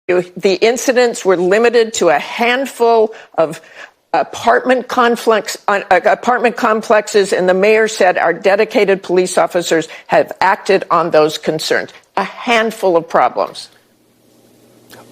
The incidents were limited to a handful of apartment complexes, and the mayor said our dedicated police officers have acted on those concerns. A handful of problems.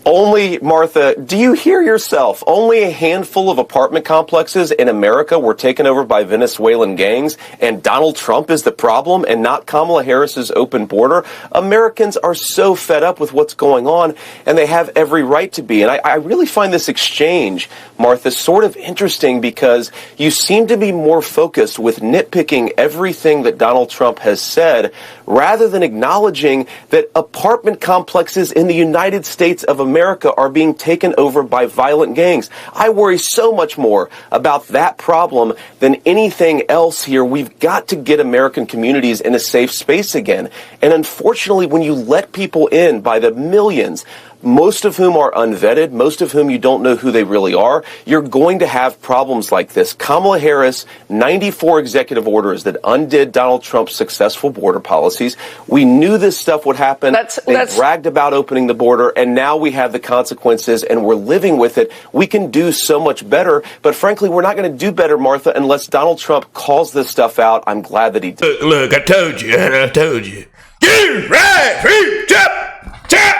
Only, Martha, do you hear yourself? Only a handful of apartment complexes in America were taken over by Venezuelan gangs, and Donald Trump is the problem and not Kamala Harris's open border? Americans are so fed up with what's going on, and they have every right to be. And I really find this exchange, Martha, sort of interesting because you seem to be more focused with nitpicking everything that Donald Trump has said rather than acknowledging that apartment complexes in the United States of America are being taken over by violent gangs. I worry so much more about that problem than anything else here. We've got to get American communities in a safe space again. And unfortunately, when you let people in by the millions, most of whom are unvetted, most of whom you don't know who they really are, you're going to have problems like this. Kamala Harris, 94 executive orders that undid Donald Trump's successful border policies. We knew this stuff would happen. They bragged about opening the border, and now we have the consequences, and we're living with it. We can do so much better, but frankly, we're not going to do better, Martha, unless Donald Trump calls this stuff out. I'm glad that he did. Look, I told you. Get right, free, chop, chop.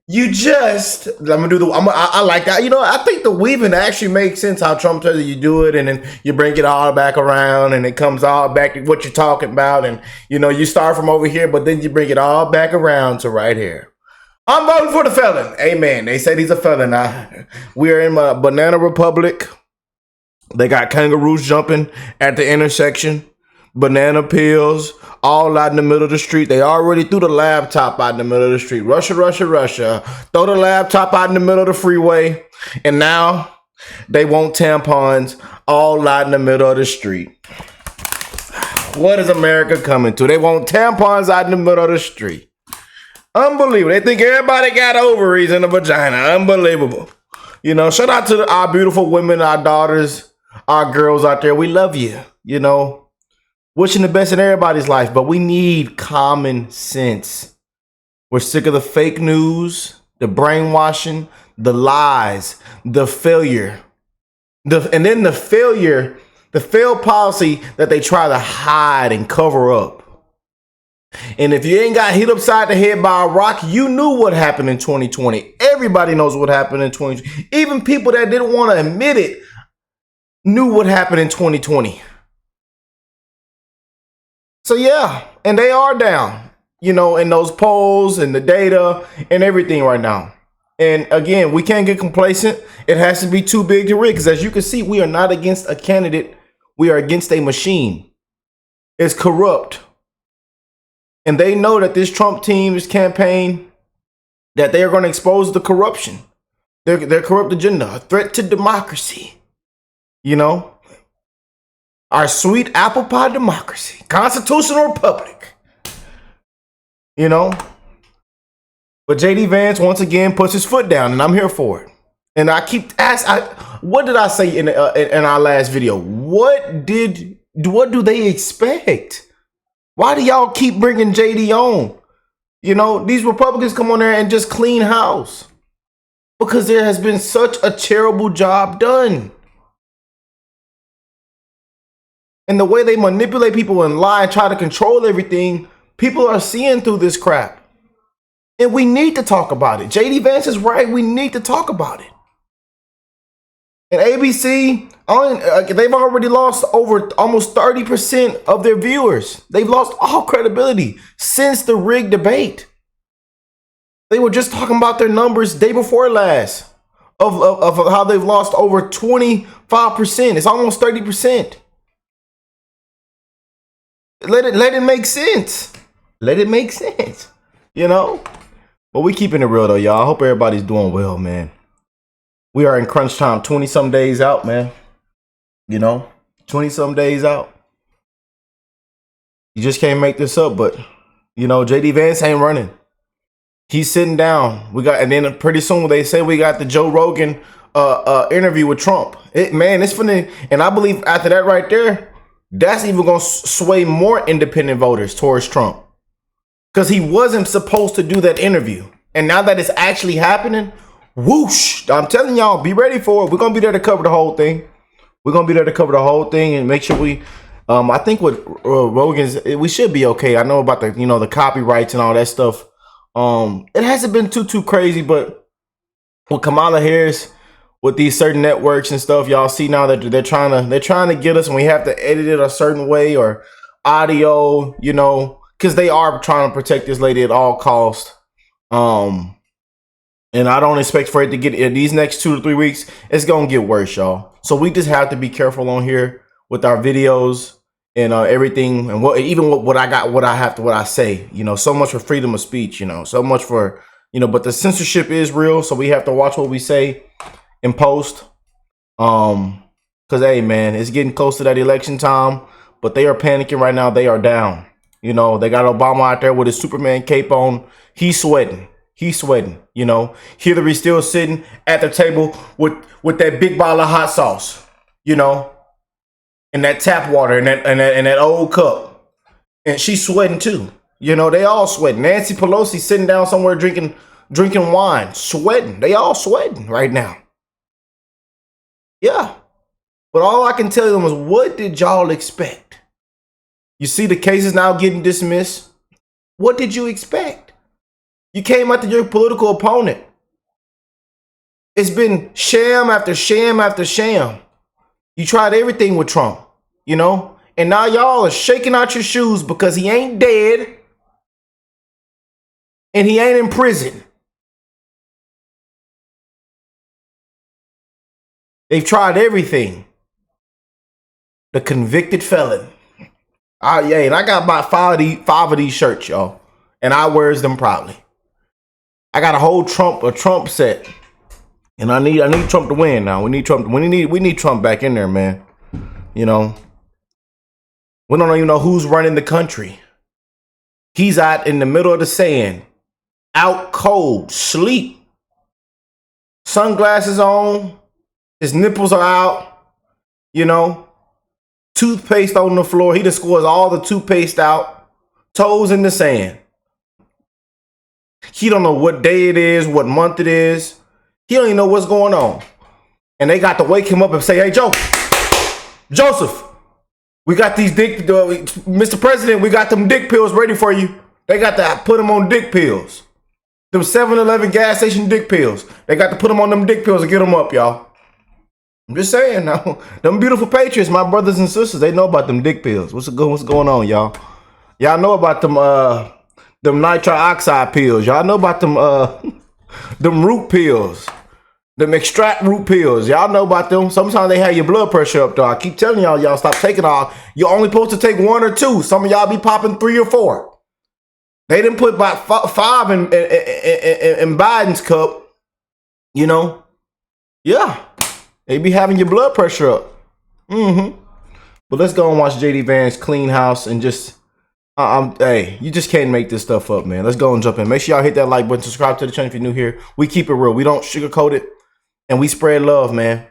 You just, I like that. You know, I think the weaving actually makes sense how Trump tells you do it, and then you bring it all back around, and it comes all back to what you're talking about. And, you know, you start from over here, but then you bring it all back around to right here. I'm voting for the felon. Amen. They said he's a felon. We are in a banana republic. They got kangaroos jumping at the intersection. Banana peels all out in the middle of the street. They already threw the laptop out in the middle of the street. Russia. Throw the laptop out in the middle of the freeway. And now they want tampons all out in the middle of the street. What is America coming to? They want tampons out in the middle of the street. Unbelievable. They think everybody got ovaries in a vagina. Unbelievable. You know, shout out to our beautiful women, our daughters, our girls out there. We love you, you know. Wishing the best in everybody's life, but we need common sense. We're sick of the fake news, the brainwashing, the lies, the failure. And then the failed policy that they try to hide and cover up. And if you ain't got hit upside the head by a rock, you knew what happened in 2020. Everybody knows what happened in 2020. Even people that didn't want to admit it knew what happened in 2020. So yeah, and they are down, you know, in those polls and the data and everything right now. And again, we can't get complacent. It has to be too big to rig, because as you can see, we are not against a candidate. We are against a machine. It's corrupt. And they know that this Trump team, this campaign, that they are going to expose the corruption. Their corrupt agenda, a threat to democracy, you know. Our sweet apple pie democracy, constitutional republic, you know. But JD Vance once again puts his foot down, and I'm here for it. And I keep asking, what did I say in our last video? What do they expect? Why do y'all keep bringing JD on? You know, these Republicans come on there and just clean house because there has been such a terrible job done. And the way they manipulate people and lie and try to control everything, people are seeing through this crap. And we need to talk about it. JD Vance is right. We need to talk about it. And ABC, they've already lost over almost 30% of their viewers. They've lost all credibility since the rigged debate. They were just talking about their numbers day before last of how they've lost over 25%. It's almost 30%. Let it make sense. Let it make sense. You know? But we keeping it real though, y'all. I hope everybody's doing well, man. We are in crunch time, 20-some days out, man. You know? 20-some days out. You just can't make this up, but you know, JD Vance ain't running. He's sitting down. And then pretty soon they say we got the Joe Rogan interview with Trump. It's funny, and I believe after that right there, that's even going to sway more independent voters towards Trump. because he wasn't supposed to do that interview. And now that it's actually happening, whoosh, I'm telling y'all, be ready for it. We're going to be there to cover the whole thing. We're going to be there to cover the whole thing and make sure we, I think with Rogan's, we should be okay. I know about the, the copyrights and all that stuff. It hasn't been too crazy, but with Kamala Harris, with these certain networks and stuff, y'all see now that they're trying to get us, and we have to edit it a certain way or audio, because they are trying to protect this lady at all costs. And I don't expect for it to get in these next 2 to 3 weeks. It's gonna get worse, y'all. So we just have to be careful on here with our videos and everything, and what I say. So much for freedom of speech. So much for but the censorship is real. So we have to watch what we say in post. Because hey, man, it's getting close to that election time, but they are panicking right now. They are down. They got Obama out there with his Superman cape on. He's sweating. Hillary still sitting at the table with that big bottle of hot sauce, and that tap water and that old cup, and she's sweating too. They all sweating. Nancy Pelosi sitting down somewhere drinking wine, sweating. They all sweating right now. Yeah, but all I can tell them is, what did y'all expect? You see the cases now getting dismissed. What did you expect? You came after your political opponent. It's been sham after sham after sham. You tried everything with Trump, and now y'all are shaking out your shoes because he ain't dead and he ain't in prison. They've tried everything. The convicted felon. Yeah, and I got about five of these shirts, y'all, and I wears them proudly. I got a whole Trump set, and I need Trump to win now. We need Trump back in there, man. We don't even know who's running the country. He's out in the middle of the sand, out cold, sleep, sunglasses on, his nipples are out, toothpaste on the floor. He just scores all the toothpaste out, toes in the sand. He don't know what day it is, what month it is. He don't even know what's going on. And they got to wake him up and say, hey, Joseph, we got these Mr. President, we got them dick pills ready for you. They got to put him on dick pills. Them 7-Eleven gas station dick pills. They got to put him on them dick pills and get him up, y'all. I'm just saying now. Them beautiful patriots, my brothers and sisters, they know about them dick pills. What's going on, y'all? Y'all know about them nitric oxide pills. Y'all know about them root pills. Them extract root pills. Y'all know about them. Sometimes they have your blood pressure up, though. I keep telling y'all stop taking all. You're only supposed to take 1 or 2. Some of y'all be popping 3 or 4. They didn't put about 5 in Biden's cup. Yeah. They be having your blood pressure up. But let's go and watch JD Vance clean house and just hey, you just can't make this stuff up, man. Let's go and jump in. Make sure y'all hit that like button, subscribe to the channel if you're new here. We keep it real. We don't sugarcoat it, and we spread love, man.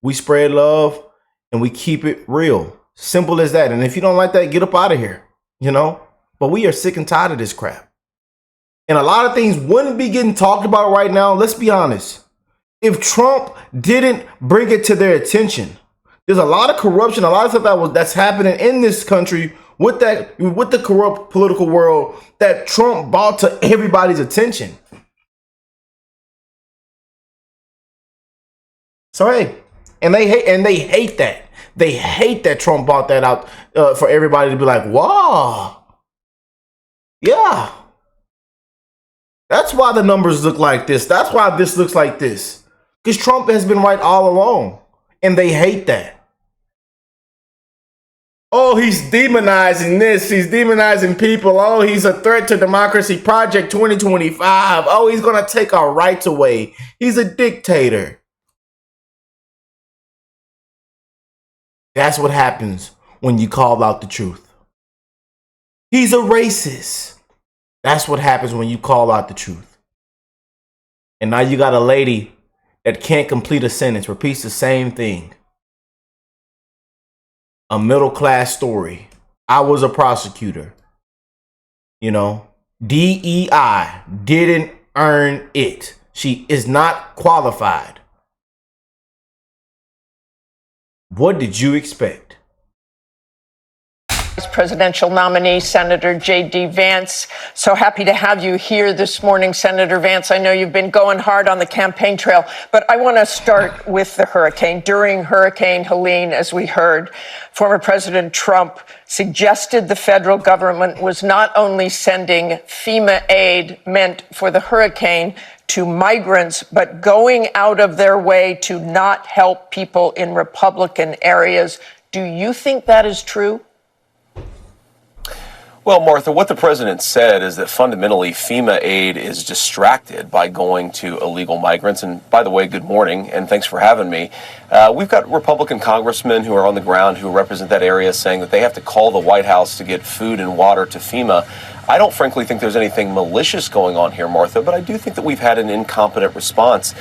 We spread love and we keep it real. Simple as that. And if you don't like that, get up out of here. But we are sick and tired of this crap. And a lot of things wouldn't be getting talked about right now. Let's be honest. If Trump didn't bring it to their attention, there's a lot of corruption, a lot of stuff that's happening in this country with the corrupt political world that Trump brought to everybody's attention. So hey, and they hate that. They hate that Trump brought that out for everybody to be like, wow, yeah. That's why the numbers look like this. That's why this looks like this. Because Trump has been right all along, and they hate that. Oh, he's demonizing this. He's demonizing people. Oh, he's a threat to democracy. Project 2025. Oh, he's going to take our rights away. He's a dictator. That's what happens when you call out the truth. He's a racist. That's what happens when you call out the truth. And now you got a lady that can't complete a sentence, repeats the same thing. A middle class story. I was a prosecutor. DEI didn't earn it. She is not qualified. What did you expect? Vice presidential nominee, Senator J.D. Vance. So happy to have you here this morning, Senator Vance. I know you've been going hard on the campaign trail, but I want to start with the hurricane. During Hurricane Helene, as we heard, former President Trump suggested the federal government was not only sending FEMA aid meant for the hurricane to migrants, but going out of their way to not help people in Republican areas. Do you think that is true? Well, Martha, what the president said is that fundamentally FEMA aid is distracted by going to illegal migrants. And by the way, good morning, and thanks for having me. We've got Republican congressmen who are on the ground who represent that area saying that they have to call the White House to get food and water to FEMA. I don't frankly think there's anything malicious going on here, Martha, but I do think that we've had an incompetent response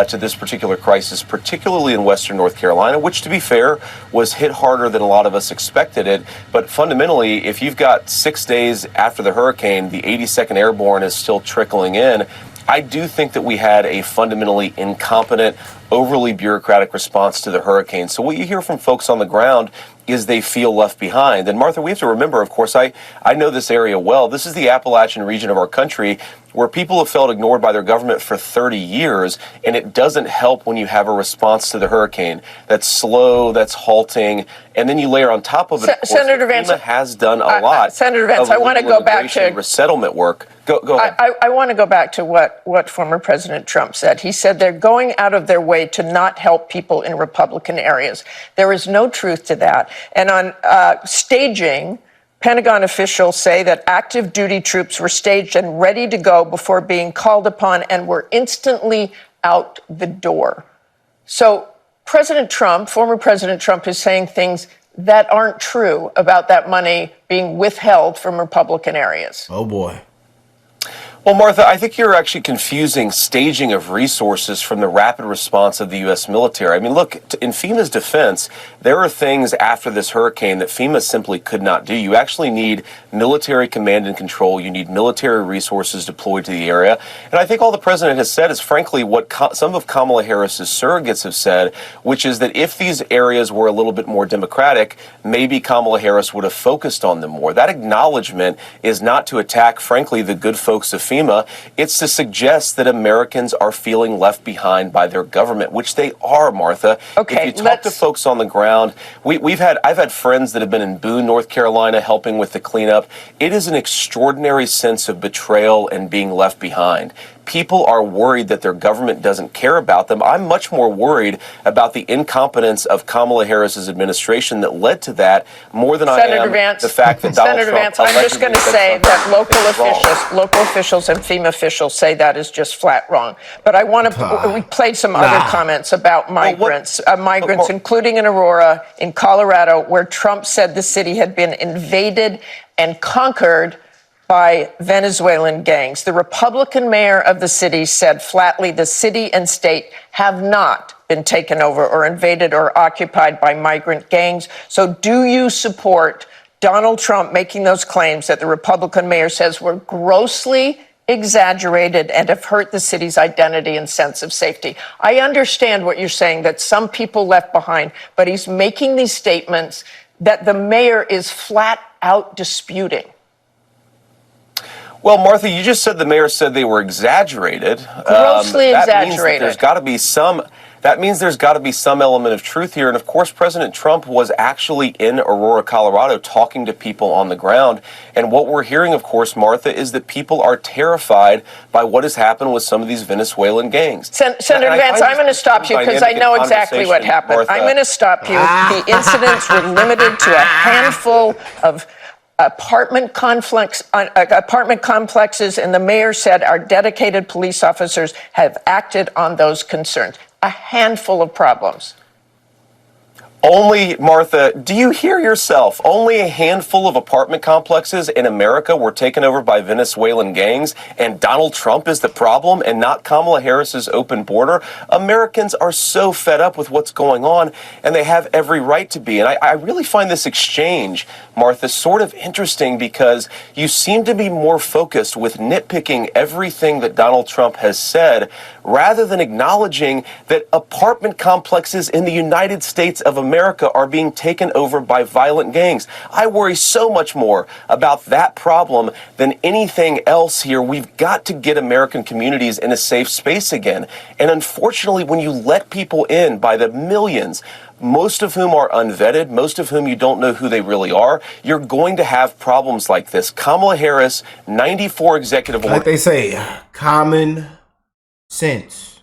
to this particular crisis, particularly in Western North Carolina, which, to be fair, was hit harder than a lot of us expected it. But fundamentally, if you've got 6 days after the hurricane, the 82nd Airborne is still trickling in, I do think that we had a fundamentally incompetent, overly bureaucratic response to the hurricane. So what you hear from folks on the ground is they feel left behind. And Martha, we have to remember, of course, I know this area well. This is the Appalachian region of our country where people have felt ignored by their government for 30 years, and it doesn't help when you have a response to the hurricane that's slow, that's halting, and then you layer on top of it, of course, Senator Vance has done a lot. Senator Vance, I want to go back to resettlement work. Go ahead. I want to go back to what former President Trump said. He said they're going out of their way to not help people in Republican areas. There is no truth to that. And on staging, Pentagon officials say that active duty troops were staged and ready to go before being called upon and were instantly out the door. So former President Trump is saying things that aren't true about that money being withheld from Republican areas. Oh, boy. Well, Martha, I think you're actually confusing staging of resources from the rapid response of the U.S. military. I mean, look, in FEMA's defense, there are things after this hurricane that FEMA simply could not do. You actually need military command and control. You need military resources deployed to the area. And I think all the president has said is, frankly, what some of Kamala Harris's surrogates have said, which is that if these areas were a little bit more democratic, maybe Kamala Harris would have focused on them more. That acknowledgement is not to attack, frankly, the good folks of FEMA. It's to suggest that Americans are feeling left behind by their government, which they are, Martha. Okay, if you talk to folks on the ground, I've had friends that have been in Boone, North Carolina, helping with the cleanup. It is an extraordinary sense of betrayal and being left behind. People are worried that their government doesn't care about them. I'm much more worried about the incompetence of Kamala Harris's administration that led to that more than Senator I am Vance, the fact that Donald Senator Trump Vance, I'm just going to say that local officials and FEMA officials say that is just flat wrong. But I want to, we played some other comments about migrants, including in Aurora, in Colorado, where Trump said the city had been invaded and conquered by Venezuelan gangs. The Republican mayor of the city said flatly the city and state have not been taken over or invaded or occupied by migrant gangs. So do you support Donald Trump making those claims that the Republican mayor says were grossly exaggerated and have hurt the city's identity and sense of safety? I understand what you're saying, that some people left behind, but he's making these statements that the mayor is flat out disputing. Well, Martha, you just said the mayor said they were exaggerated. Grossly exaggerated. That means there's got to be some element of truth here. And of course, President Trump was actually in Aurora, Colorado, talking to people on the ground. And what we're hearing, of course, Martha, is that people are terrified by what has happened with some of these Venezuelan gangs. Senator Vance, I'm going to stop you because I know exactly what happened. Martha. I'm going to stop you. The incidents were limited to a handful of apartment complexes, and the mayor said our dedicated police officers have acted on those concerns. A handful of problems. Only, Martha, do you hear yourself? Only a handful of apartment complexes in America were taken over by Venezuelan gangs, and Donald Trump is the problem and not Kamala Harris's open border. Americans are so fed up with what's going on, and they have every right to be. And I really find this exchange, Martha, sort of interesting because you seem to be more focused with nitpicking everything that Donald Trump has said rather than acknowledging that apartment complexes in the United States of America are being taken over by violent gangs. I worry so much more about that problem than anything else here. We've got to get American communities in a safe space again. And unfortunately, when you let people in by the millions, most of whom are unvetted, most of whom you don't know who they really are, you're going to have problems like this. Kamala Harris, 94 executive orders. Like they say, common sense.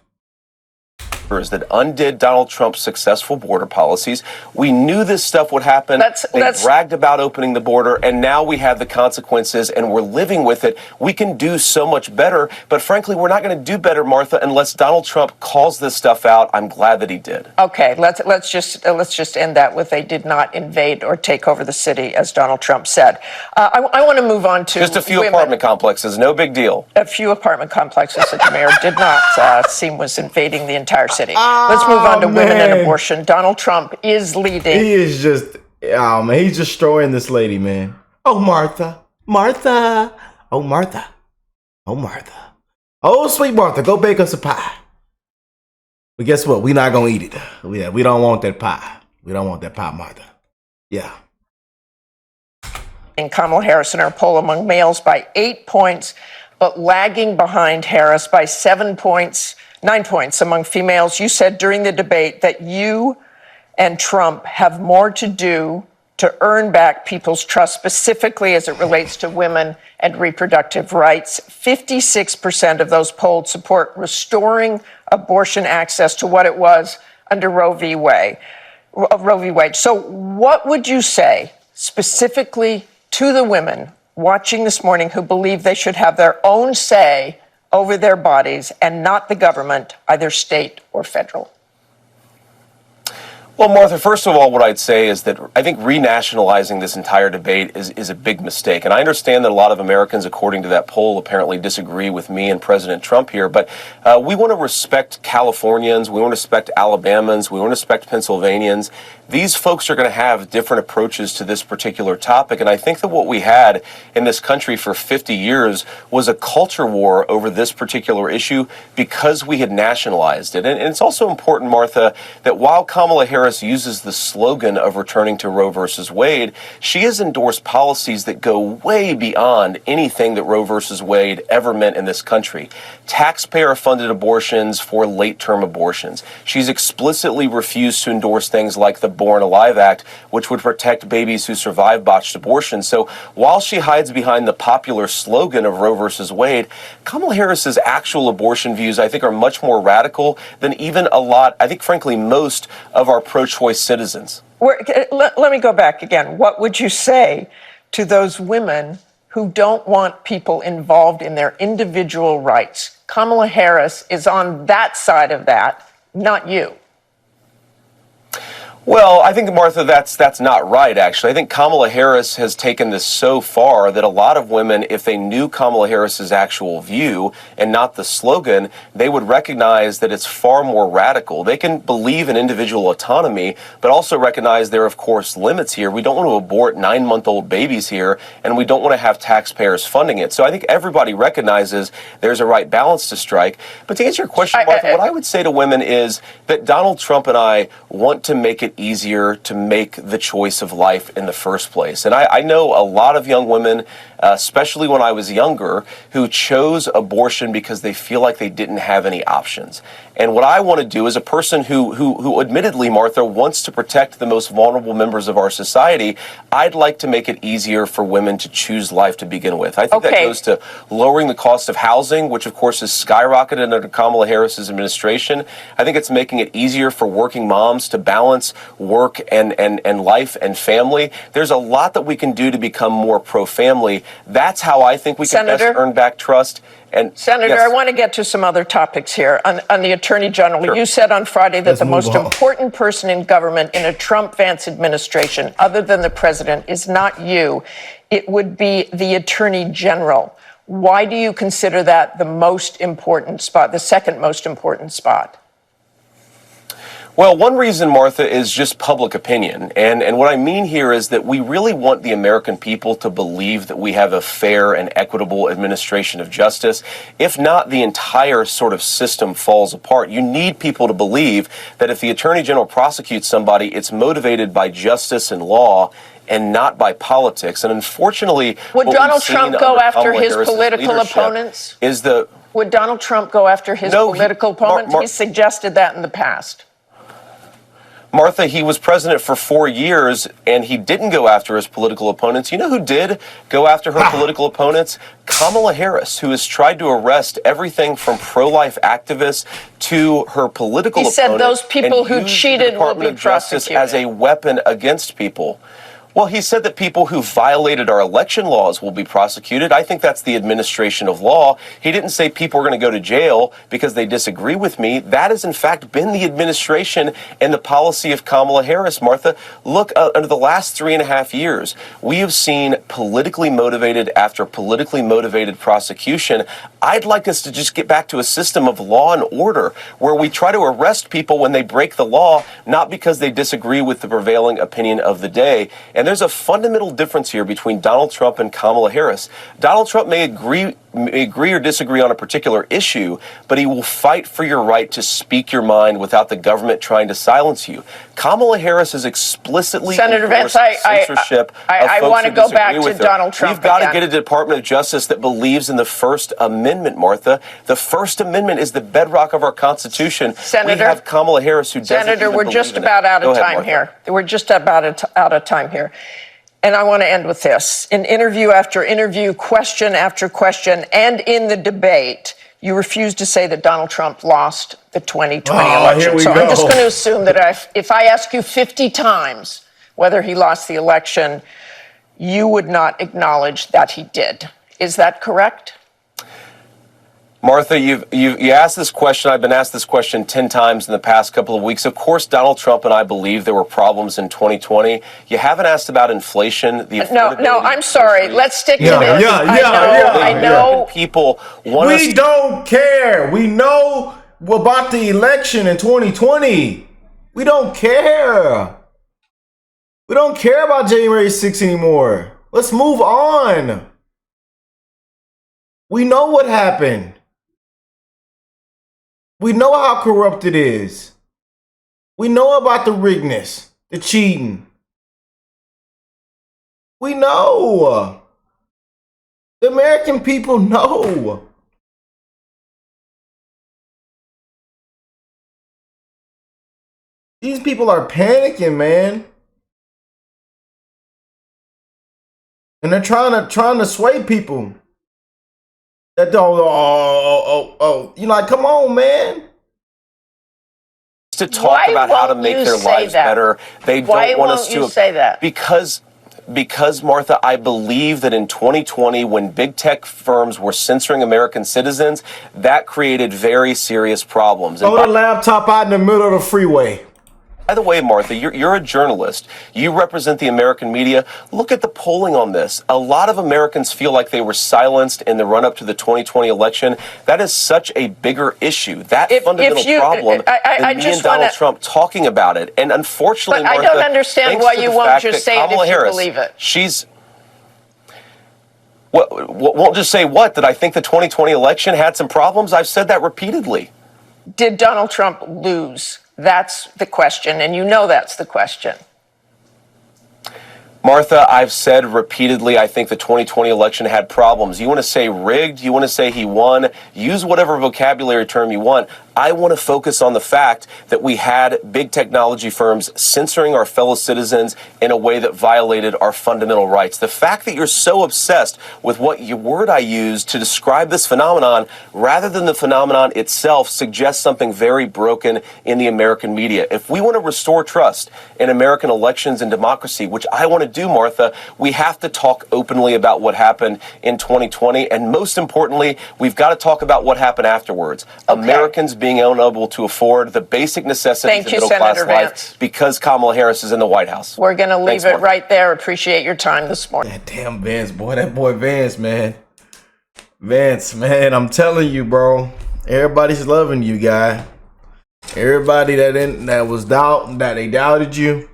That undid Donald Trump's successful border policies. We knew this stuff would happen. They bragged about opening the border, and now we have the consequences, and we're living with it. We can do so much better, but frankly, we're not going to do better, Martha, unless Donald Trump calls this stuff out. I'm glad that he did. Okay, let's just end that with they did not invade or take over the city, as Donald Trump said. I want to move on to just a few apartment complexes, no big deal. A few apartment complexes that the mayor did not seem was invading the entire city. Let's move on to women and abortion. Donald Trump is leading. He is just, oh man, he's destroying this lady, man. Oh, Martha, Martha, oh, Martha, oh, Martha. Oh, sweet Martha, go bake us a pie. But guess what? We're not going to eat it. We don't want that pie. We don't want that pie, Martha. Yeah. In Kamala Harris in her poll among males by 8 points, but lagging behind Harris by 9 points among females. You said during the debate that you and Trump have more to do to earn back people's trust, specifically as it relates to women and reproductive rights. 56% of those polled support restoring abortion access to what it was under Roe v. Wade. So what would you say specifically to the women watching this morning who believe they should have their own say over their bodies and not the government, either state or federal? Well, Martha, first of all, what I'd say is that I think renationalizing this entire debate is a big mistake. And I understand that a lot of Americans, according to that poll, apparently disagree with me and President Trump here. But we want to respect Californians. We want to respect Alabamans. We want to respect Pennsylvanians. These folks are going to have different approaches to this particular topic. And I think that what we had in this country for 50 years was a culture war over this particular issue because we had nationalized it. And it's also important, Martha, that while Kamala Harris uses the slogan of returning to Roe versus Wade, she has endorsed policies that go way beyond anything that Roe versus Wade ever meant in this country. Taxpayer-funded abortions for late-term abortions. She's explicitly refused to endorse things like the Born Alive Act, which would protect babies who survive botched abortion. So while she hides behind the popular slogan of Roe versus Wade, Kamala Harris's actual abortion views, I think, are much more radical than even a lot, I think, frankly, most of our pro-choice citizens. Let me go back again. What would you say to those women who don't want people involved in their individual rights? Kamala Harris is on that side of that, not you. Well, I think, Martha, that's not right, actually. I think Kamala Harris has taken this so far that a lot of women, if they knew Kamala Harris's actual view and not the slogan, they would recognize that it's far more radical. They can believe in individual autonomy, but also recognize there are, of course, limits here. We don't want to abort 9-month-old babies here, and we don't want to have taxpayers funding it. So I think everybody recognizes there's a right balance to strike. But to answer your question, Martha, what I would say to women is that Donald Trump and I want to make it easier to make the choice of life in the first place. And I know a lot of young women, especially when I was younger, who chose abortion because they feel like they didn't have any options. And what I want to do as a person who admittedly, Martha, wants to protect the most vulnerable members of our society, I'd like to make it easier for women to choose life to begin with. I think that goes to lowering the cost of housing, which of course has skyrocketed under Kamala Harris's administration. I think it's making it easier for working moms to balance work and life and family. There's a lot that we can do to become more pro-family. That's how I think we can best Senator? earn back trust. And Senator, yes. I want to get to some other topics here. On the Attorney General, Sure. you said on Friday that Let's the move most on. important person in government in a Trump-Vance administration, other than the president, is not you. It would be the Attorney General. Why do you consider that the most important spot, the second most important spot? Well, one reason, Martha, is just public opinion. And what I mean here is that we really want the American people to believe that we have a fair and equitable administration of justice. If not, the entire sort of system falls apart. You need people to believe that if the Attorney General prosecutes somebody, it's motivated by justice and law and not by politics. And unfortunately, Would what Donald we've seen Trump go under after Kamala his Harris's political leadership opponents? Would Donald Trump go after his political opponents? He suggested that in the past. Martha, he was president for 4 years, and he didn't go after his political opponents. You know who did go after her political opponents? Kamala Harris, who has tried to arrest everything from pro-life activists to her political opponents. He said those people who cheated will be prosecuted as a weapon against people. Well, he said that people who violated our election laws will be prosecuted. I think that's the administration of law. He didn't say people are going to go to jail because they disagree with me. That has, in fact, been the administration and the policy of Kamala Harris, Martha. Look, under the last 3.5 years, we have seen politically motivated after politically motivated prosecution. I'd like us to just get back to a system of law and order where we try to arrest people when they break the law, not because they disagree with the prevailing opinion of the day. And there's a fundamental difference here between Donald Trump and Kamala Harris. Donald Trump may agree or disagree on a particular issue, but he will fight for your right to speak your mind without the government trying to silence you. Kamala Harris is explicitly Senator Vance, censorship. I want to go back to Donald Trump. We've got to get a Department of Justice that believes in the First Amendment, Martha. The First Amendment is the bedrock of our Constitution. Senator, we have Kamala Harris who doesn't Senator, even we're believe just in about it. out of Go ahead, time Martha. here. We're just about out of time here. And I want to end with this. In interview after interview, question after question, and in the debate, you refused to say that Donald Trump lost the 2020 election. So I'm just going to assume that if I ask you 50 times whether he lost the election, you would not acknowledge that he did. Is that correct? Martha, you asked this question. I've been asked this question 10 times in the past couple of weeks. Of course, Donald Trump and I believe there were problems in 2020. You haven't asked about inflation. No, I'm sorry. Let's stick to this. I know. People want We don't care. We know about the election in 2020. We don't care. We don't care about January 6th anymore. Let's move on. We know what happened. We know how corrupt it is. We know about the riggedness, the cheating. We know. The American people know. These people are panicking, man. And they're trying to sway people. That don't, you're like, come on, man. to talk about how to make their lives better. They don't want us to. Why won't you say that? Because, Martha, I believe that in 2020, when big tech firms were censoring American citizens, that created very serious problems. Throw the laptop out in the middle of the freeway. By the way, Martha, you're a journalist. You represent the American media. Look at the polling on this. A lot of Americans feel like they were silenced in the run-up to the 2020 election. That is such a bigger issue. That fundamental problem than me and Donald Trump talking about it. And unfortunately, Martha, I don't understand why you won't just say it if you believe it. Won't just say what? That I think the 2020 election had some problems? I've said that repeatedly. Did Donald Trump lose? That's the question, and you know that's the question. Martha, I've said repeatedly, I think the 2020 election had problems. You want to say rigged? You want to say he won? Use whatever vocabulary term you want. I want to focus on the fact that we had big technology firms censoring our fellow citizens in a way that violated our fundamental rights. The fact that you're so obsessed with what word I use to describe this phenomenon rather than the phenomenon itself suggests something very broken in the American media. If we want to restore trust in American elections and democracy, which I want to do, Martha, we have to talk openly about what happened in 2020. And most importantly, we've got to talk about what happened afterwards. Okay. Americans being unable to afford the basic necessities of middle-class life because Kamala Harris is in the White House. We're going to leave it right there. Appreciate your time this morning. That damn Vance, boy. That boy Vance, man. Vance, man. I'm telling you, bro. Everybody's loving you, guy. Everybody that they doubted you.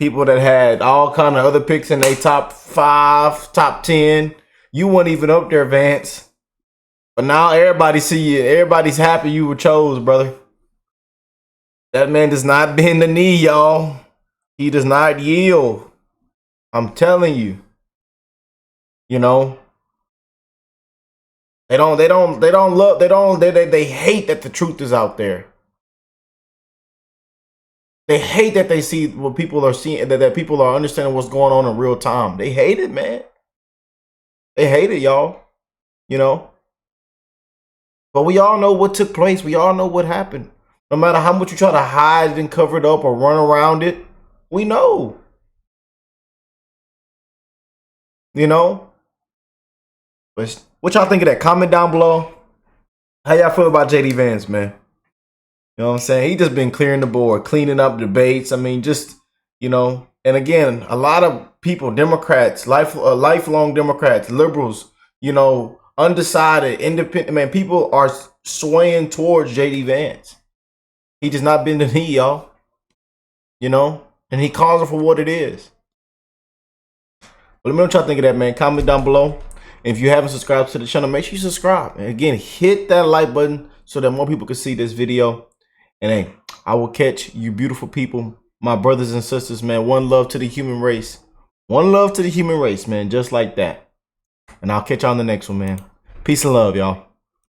People that had all kind of other picks in their top 5, top 10. You weren't even up there, Vance. But now everybody see you. Everybody's happy you were chose, brother. That man does not bend the knee, y'all. He does not yield. I'm telling you. You know. They hate that the truth is out there. They hate that they see what people are seeing, that people are understanding what's going on in real time. They hate it, man. They hate it, y'all. You know. But we all know what took place. We all know what happened. No matter how much you try to hide it and cover it up or run around it, we know. You know? But what y'all think of that? Comment down below. How y'all feel about JD Vance, man? You know what I'm saying? He just been clearing the board, cleaning up debates. I mean, just, you know. And again, a lot of people, Democrats, lifelong Democrats, liberals, you know, undecided, independent, man, people are swaying towards JD Vance. He does not bend the knee, y'all. You know? And he calls it for what it is. But let me know what y'all think of that, man. Comment down below. And if you haven't subscribed to the channel, make sure you subscribe. And again, hit that like button so that more people can see this video. And hey, I will catch you beautiful people, my brothers and sisters, man. One love to the human race. One love to the human race, man. Just like that. And I'll catch you on the next one, man. Peace and love, y'all.